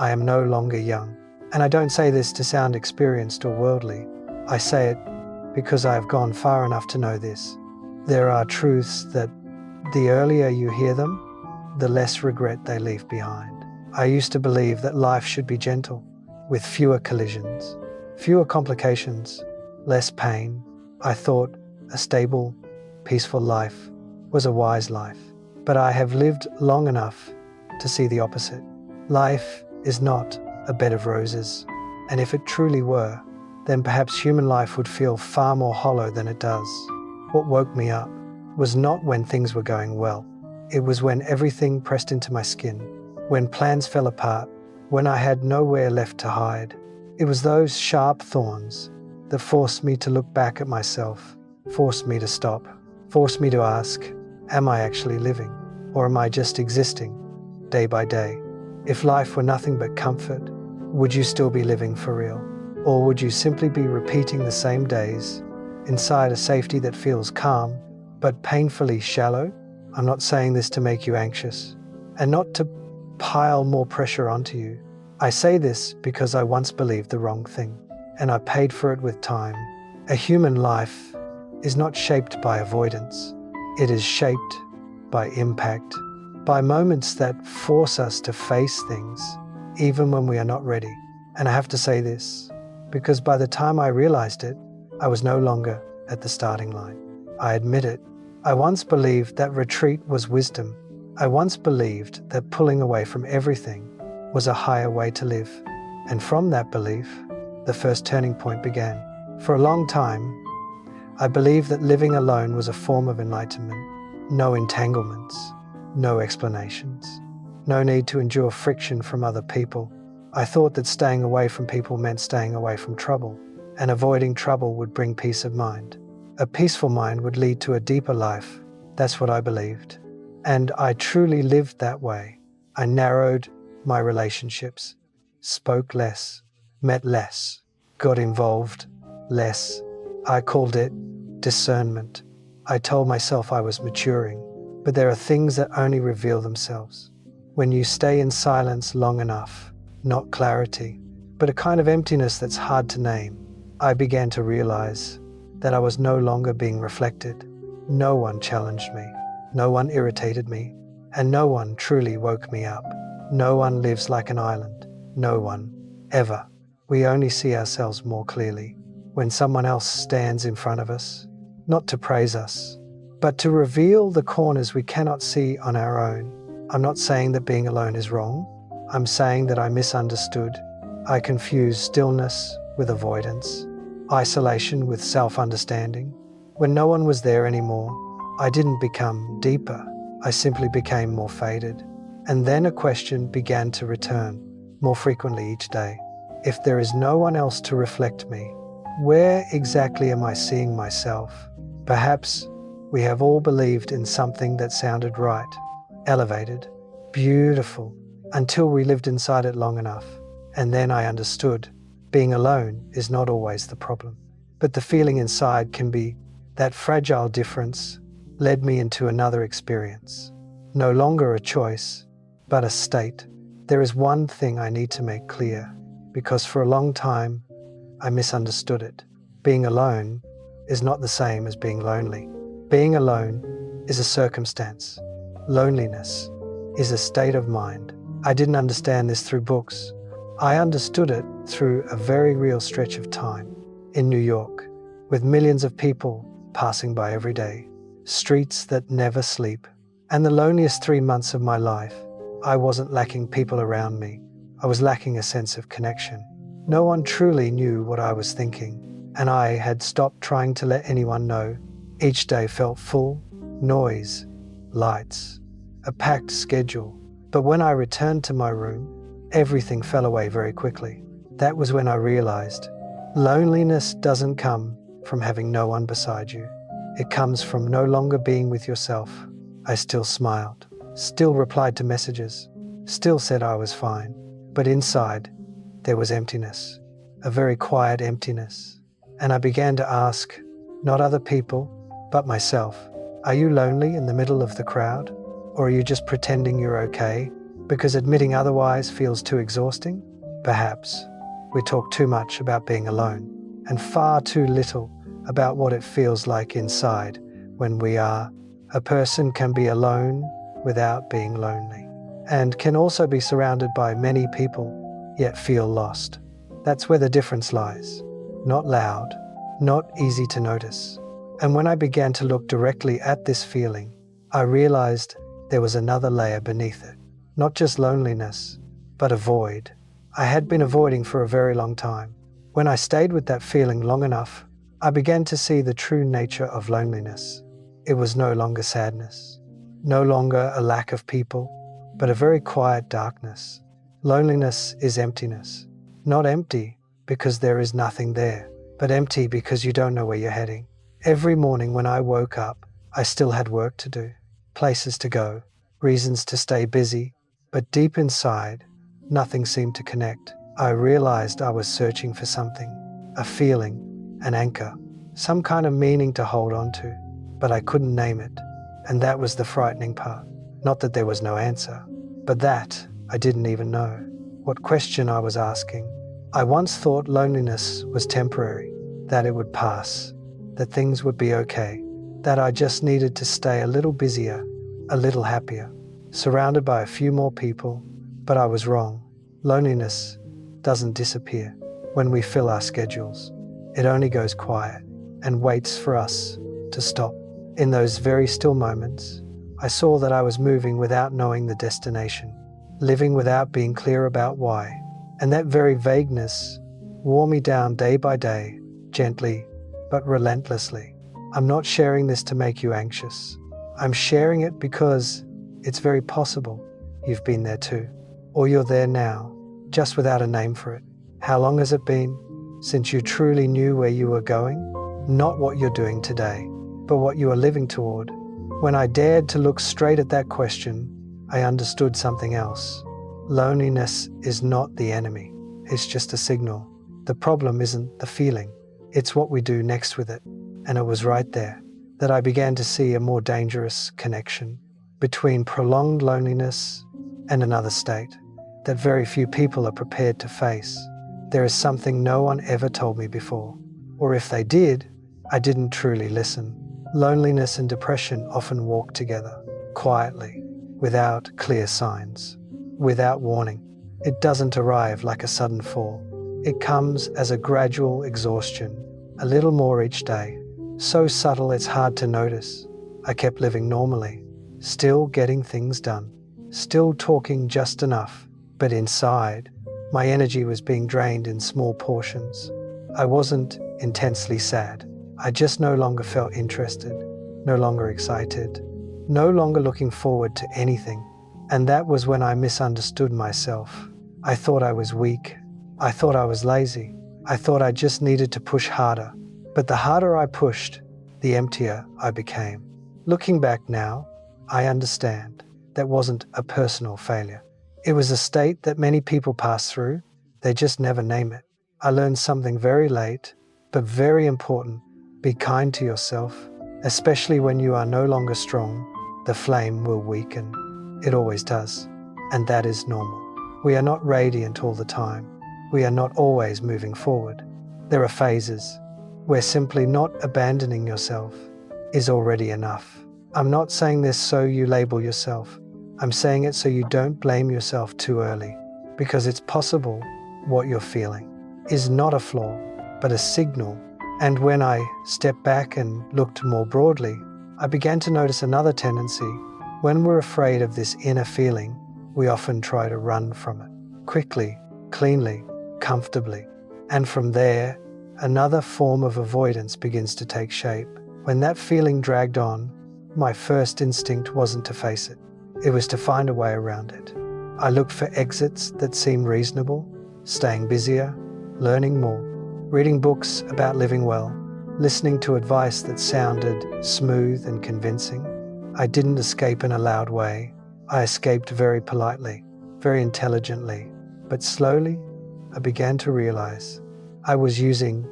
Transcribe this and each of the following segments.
I am no longer young. And I don't say this to sound experienced or worldly. I say it because I have gone far enough to know this. There are truths that the earlier you hear them, the less regret they leave behind. I used to believe that life should be gentle, with fewer collisions, fewer complications, less pain. I thought a stable, peaceful life was a wise life. But I have lived long enough to see the opposite. Life is not a bed of roses, and if it truly were, then perhaps human life would feel far more hollow than it does. What woke me up was not when things were going well. It was when everything pressed into my skin, when plans fell apart, when I had nowhere left to hide. It was those sharp thorns that forced me to look back at myself, forced me to stop, forced me to ask, am I actually living, or am I just existing, day by day? If life were nothing but comfort, would you still be living for real? Or would you simply be repeating the same days inside a safety that feels calm, but painfully shallow? I'm not saying this to make you anxious, and not to pile more pressure onto you. I say this because I once believed the wrong thing, and I paid for it with time. A human life is not shaped by avoidance. It is shaped by impact, by moments that force us to face things, even when we are not ready. And I have to say this, because by the time I realized it, I was no longer at the starting line. I admit it. I once believed that retreat was wisdom. I once believed that pulling away from everything was a higher way to live. And from that belief, the first turning point began. For a long time, I believed that living alone was a form of enlightenment. No entanglements, no explanations, no need to endure friction from other people. I thought that staying away from people meant staying away from trouble, and avoiding trouble would bring peace of mind. A peaceful mind would lead to a deeper life. That's what I believed. And I truly lived that way. I narrowed my relationships, spoke less, met less, got involved less. I called it discernment. I told myself I was maturing, but there are things that only reveal themselves when you stay in silence long enough. Not clarity, but a kind of emptiness that's hard to name. I began to realize that I was no longer being reflected. No one challenged me, no one irritated me, and no one truly woke me up. No one lives like an island, no one, ever. We only see ourselves more clearly when someone else stands in front of us, not to praise us, but to reveal the corners we cannot see on our own. I'm not saying that being alone is wrong. I'm saying that I misunderstood. I confused stillness with avoidance, isolation with self-understanding. When no one was there anymore, I didn't become deeper. I simply became more faded. And then a question began to return more frequently each day. If there is no one else to reflect me, where exactly am I seeing myself? Perhaps we have all believed in something that sounded right, elevated, beautiful, until we lived inside it long enough. And then I understood being alone is not always the problem, but the feeling inside can be. That fragile difference led me into another experience. No longer a choice, but a state. There is one thing I need to make clear, because for a long time I misunderstood it. Being alone is not the same as being lonely. Being alone is a circumstance. Loneliness is a state of mind. I didn't understand this through books. I understood it through a very real stretch of time in New York, with millions of people passing by every day, streets that never sleep. And the loneliest 3 months of my life, I wasn't lacking people around me. I was lacking a sense of connection. No one truly knew what I was thinking, and I had stopped trying to let anyone know. Each day felt full, noise, lights, a packed schedule. But when I returned to my room, everything fell away very quickly. That was when I realized loneliness doesn't come from having no one beside you. It comes from no longer being with yourself. I still smiled, still replied to messages, still said I was fine. But inside, there was emptiness, a very quiet emptiness. And I began to ask, not other people, but myself, are you lonely in the middle of the crowd? Or are you just pretending you're okay Because admitting otherwise feels too exhausting? Perhaps. We talk too much about being alone, and far too little about what it feels like inside when we are. A person can be alone without being lonely, and can also be surrounded by many people, yet feel lost. That's where the difference lies. Not loud, not easy to notice. And when I began to look directly at this feeling, I realized there was another layer beneath it. Not just loneliness, but a void I had been avoiding for a very long time. When I stayed with that feeling long enough, I began to see the true nature of loneliness. It was no longer sadness, no longer a lack of people, but a very quiet darkness. Loneliness is emptiness. Not empty because there is nothing there, but empty because you don't know where you're heading. Every morning when I woke up, I still had work to do, places to go, reasons to stay busy, but deep inside, nothing seemed to connect. I realized I was searching for something, a feeling, an anchor, some kind of meaning to hold on to, but I couldn't name it. And that was the frightening part. Not that there was no answer, but that I didn't even know what question I was asking. I once thought loneliness was temporary, that it would pass, that things would be okay, that I just needed to stay a little busier, a little happier, surrounded by a few more people. But I was wrong. Loneliness doesn't disappear when we fill our schedules. It only goes quiet and waits for us to stop. In those very still moments, I saw that I was moving without knowing the destination, living without being clear about why. And that very vagueness wore me down day by day, gently but relentlessly. I'm not sharing this to make you anxious. I'm sharing it because it's very possible you've been there too. Or you're there now, just without a name for it. How long has it been since you truly knew where you were going? Not what you're doing today, but what you are living toward. When I dared to look straight at that question, I understood something else. Loneliness is not the enemy. It's just a signal. The problem isn't the feeling. It's what we do next with it. And it was right there that I began to see a more dangerous connection between prolonged loneliness and another state that very few people are prepared to face. There is something no one ever told me before, or if they did, I didn't truly listen. Loneliness and depression often walk together, quietly, without clear signs, without warning. It doesn't arrive like a sudden fall. It comes as a gradual exhaustion, a little more each day, so subtle it's hard to notice. I kept living normally, still getting things done, still talking just enough. But inside, my energy was being drained in small portions. I wasn't intensely sad. I just no longer felt interested, no longer excited, no longer looking forward to anything. And that was when I misunderstood myself. I thought I was weak. I thought I was lazy. I thought I just needed to push harder. But the harder I pushed, the emptier I became. Looking back now, I understand that wasn't a personal failure. It was a state that many people pass through. They just never name it. I learned something very late, but very important. Be kind to yourself, especially when you are no longer strong. The flame will weaken. It always does. And that is normal. We are not radiant all the time. We are not always moving forward. There are phases where simply not abandoning yourself is already enough. I'm not saying this so you label yourself. I'm saying it so you don't blame yourself too early, because it's possible what you're feeling is not a flaw, but a signal. And when I stepped back and looked more broadly, I began to notice another tendency. When we're afraid of this inner feeling, we often try to run from it, quickly, cleanly, comfortably. And from there, another form of avoidance begins to take shape. When that feeling dragged on, my first instinct wasn't to face it. It was to find a way around it. I looked for exits that seemed reasonable, staying busier, learning more, reading books about living well, listening to advice that sounded smooth and convincing. I didn't escape in a loud way. I escaped very politely, very intelligently. But slowly, I began to realize I was using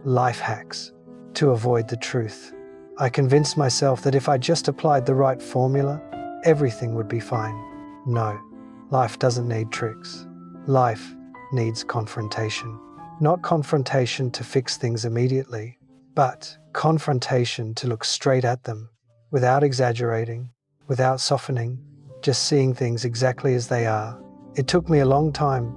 life hacks to avoid the truth. I convinced myself that if I just applied the right formula, everything would be fine. No, Life doesn't need tricks. Life needs confrontation. Not confrontation to fix things immediately, but confrontation to look straight at them, without exaggerating, without softening, just seeing things exactly as they are. It took me a long time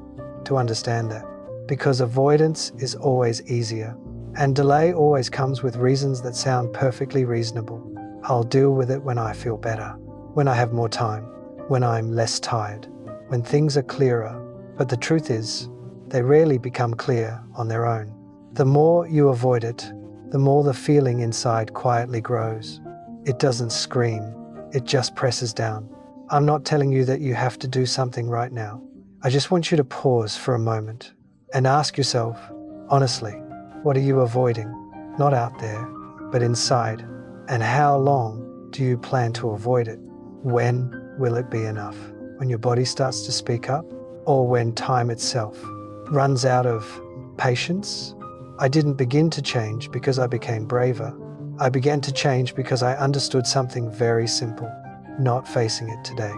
to understand that, because avoidance is always easier, and delay always comes with reasons that sound perfectly reasonable. I'll deal with it when I feel better, when I have more time, when I'm less tired, when things are clearer. But the truth is, they rarely become clear on their own. The more you avoid it, the more the feeling inside quietly grows. It doesn't scream, it just presses down. I'm not telling you that you have to do something right now. I just want you to pause for a moment and ask yourself, honestly, what are you avoiding? Not out there, but inside. And how long do you plan to avoid it? When will it be enough? When your body starts to speak up? Or when time itself runs out of patience? I didn't begin to change because I became braver. I began to change because I understood something very simple. Not facing it today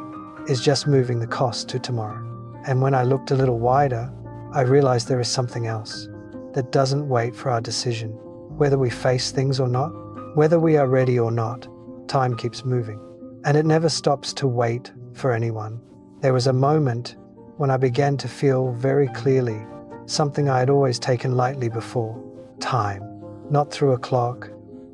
is just moving the cost to tomorrow. And when I looked a little wider, I realized there is something else that doesn't wait for our decision. Whether we face things or not, whether we are ready or not, time keeps moving. And it never stops to wait for anyone. There was a moment when I began to feel very clearly something I had always taken lightly before: time. Not through a clock,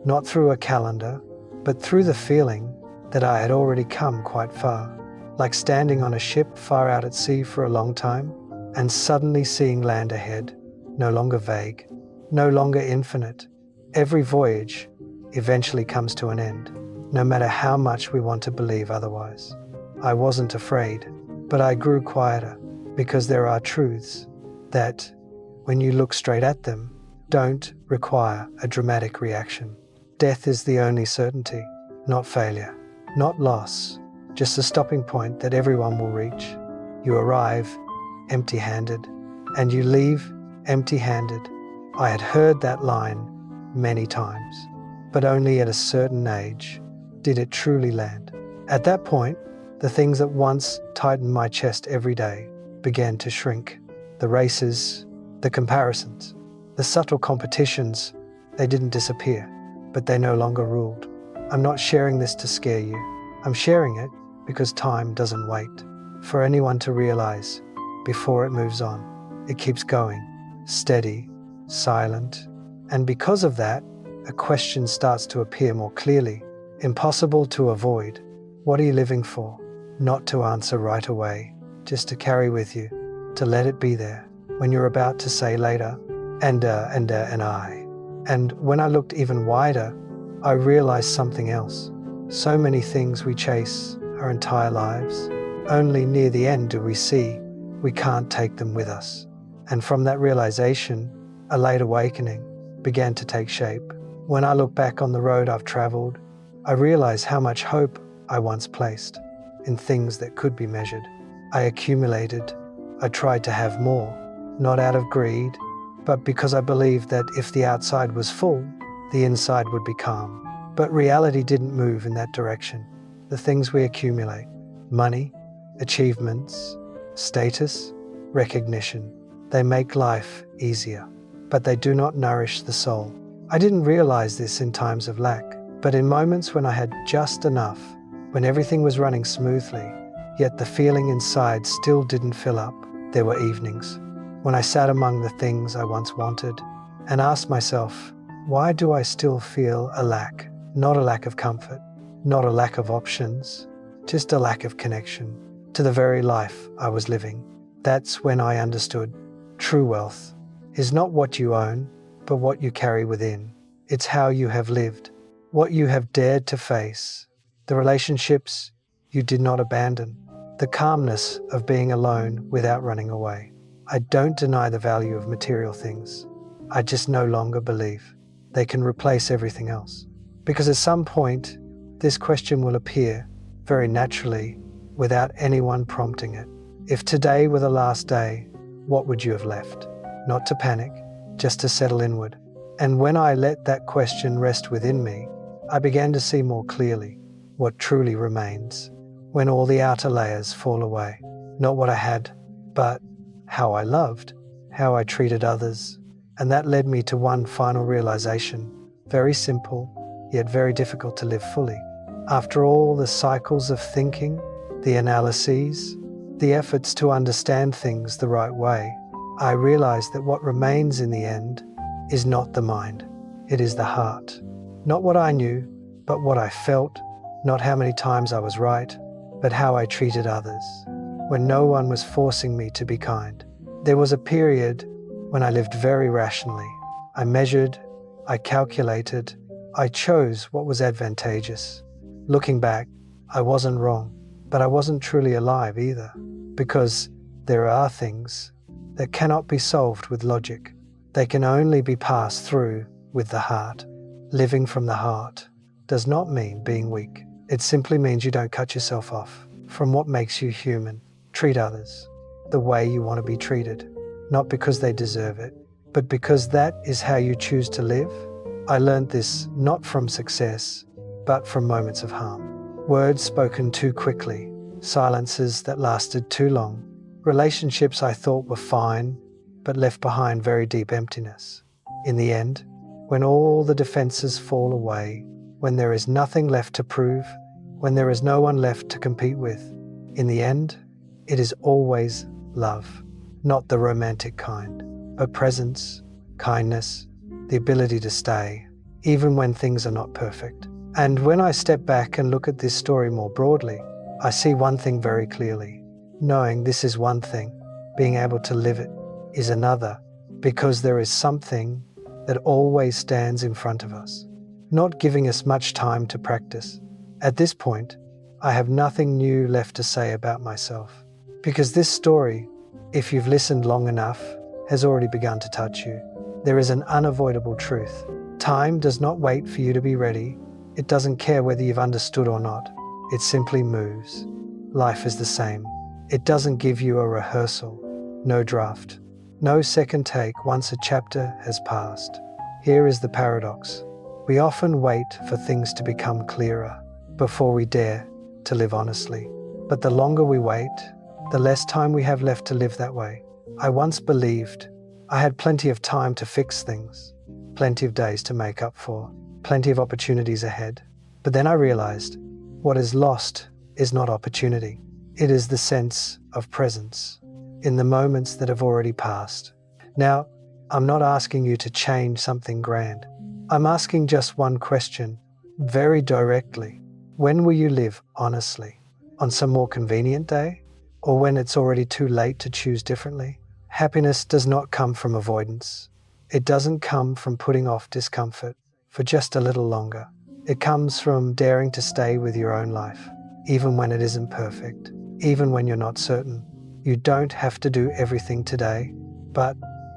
not through a calendar, but through the feeling that I had already come quite far. Like standing on a ship far out at sea for a long time, and suddenly seeing land ahead, no longer vague, no longer infinite. Every voyage eventually comes to an end, no matter how much we want to believe otherwise. I wasn't afraid, but I grew quieter, because there are truths that, when you look straight at them, don't require a dramatic reaction. Death is the only certainty, not failure, not loss, just a stopping point that everyone will reach. You arrive empty-handed, and you leave empty-handed. I had heard that line many times, but only at a certain age did it truly land. At that point, the things that once tightened my chest every day began to shrink. The races, the comparisons, the subtle competitions, they didn't disappear, but they no longer ruled. I'm not sharing this to scare you. I'm sharing it because time doesn't wait for anyone to realize before it moves on. It keeps going, steady, silent, and because of that, a question starts to appear more clearly, impossible to avoid. What are you living for? Not to answer right away, just to carry with you, to let it be there when you're about to say later, and I. And when I looked even wider, I realized something else. So many things we chase our entire lives. Only near the end do we see we can't take them with us. And from that realization, a late awakening began to take shape. When I look back on the road I've traveled, I realize how much hope I once placed in things that could be measured. I accumulated. I tried to have more, not out of greed, but because I believed that if the outside was full, the inside would be calm. But reality didn't move in that direction. The things we accumulate, money, achievements, status, recognition, they make life easier, but they do not nourish the soul. I didn't realize this in times of lack, but in moments when I had just enough, when everything was running smoothly, yet the feeling inside still didn't fill up, there were evenings when I sat among the things I once wanted and asked myself, why do I still feel a lack? Not a lack of comfort, not a lack of options, just a lack of connection to the very life I was living. That's when I understood true wealth is not what you own, but what you carry within. It's how you have lived, what you have dared to face, the relationships you did not abandon, the calmness of being alone without running away. I don't deny the value of material things. I just no longer believe they can replace everything else. Because at some point, this question will appear very naturally without anyone prompting it. If today were the last day, what would you have left? Not to panic, just to settle inward. And when I let that question rest within me, I began to see more clearly what truly remains when all the outer layers fall away. not what I had, but how I loved, how I treated others. And that led me to one final realization, very simple, yet very difficult to live fully. After all the cycles of thinking, the analyses, the efforts to understand things the right way, I realized that what remains in the end is not the mind, it is the heart. Not what I knew, but what I felt, not how many times I was right, but how I treated others, when no one was forcing me to be kind. There was a period when I lived very rationally. I measured, I calculated, I chose what was advantageous. Looking back, I wasn't wrong, but I wasn't truly alive either, because there are things that cannot be solved with logic. They can only be passed through with the heart. Living from the heart does not mean being weak. It simply means you don't cut yourself off from what makes you human. Treat others the way you want to be treated, not because they deserve it, but because that is how you choose to live. I learned this not from success, but from moments of harm. Words spoken too quickly, silences that lasted too long, relationships I thought were fine, but left behind very deep emptiness. In the end, when all the defenses fall away, when there is nothing left to prove, when there is no one left to compete with, in the end, it is always love, not the romantic kind, but presence, kindness, the ability to stay, even when things are not perfect. And when I step back and look at this story more broadly, I see one thing very clearly. Knowing this is one thing, being able to live it is another, because there is something that always stands in front of us, not giving us much time to practice. At this point, I have nothing new left to say about myself, because this story, if you've listened long enough, has already begun to touch you. There is an unavoidable truth. Time does not wait for you to be ready. It doesn't care whether you've understood or not. It simply moves. Life is the same. It doesn't give you a rehearsal, no draft, no second take once a chapter has passed. Here is the paradox. We often wait for things to become clearer before we dare to live honestly. But the longer we wait, the less time we have left to live that way. I once believed I had plenty of time to fix things, plenty of days to make up for, plenty of opportunities ahead. But then I realized what is lost is not opportunity. It is the sense of presence in the moments that have already passed. Now, I'm not asking you to change something grand. I'm asking just one question, very directly. When will you live honestly? On some more convenient day? Or when it's already too late to choose differently? Happiness does not come from avoidance. It doesn't come from putting off discomfort for just a little longer. It comes from daring to stay with your own life, even when it isn't perfect, even when you're not certain. You don't have to do everything today, but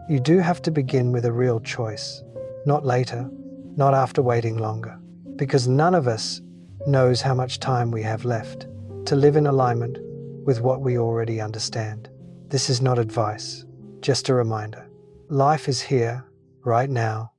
you do have to begin with a real choice. Not later, not after waiting longer, because none of us knows how much time we have left to live in alignment with what we already understand. This is not advice, just a reminder. Life is here, right now,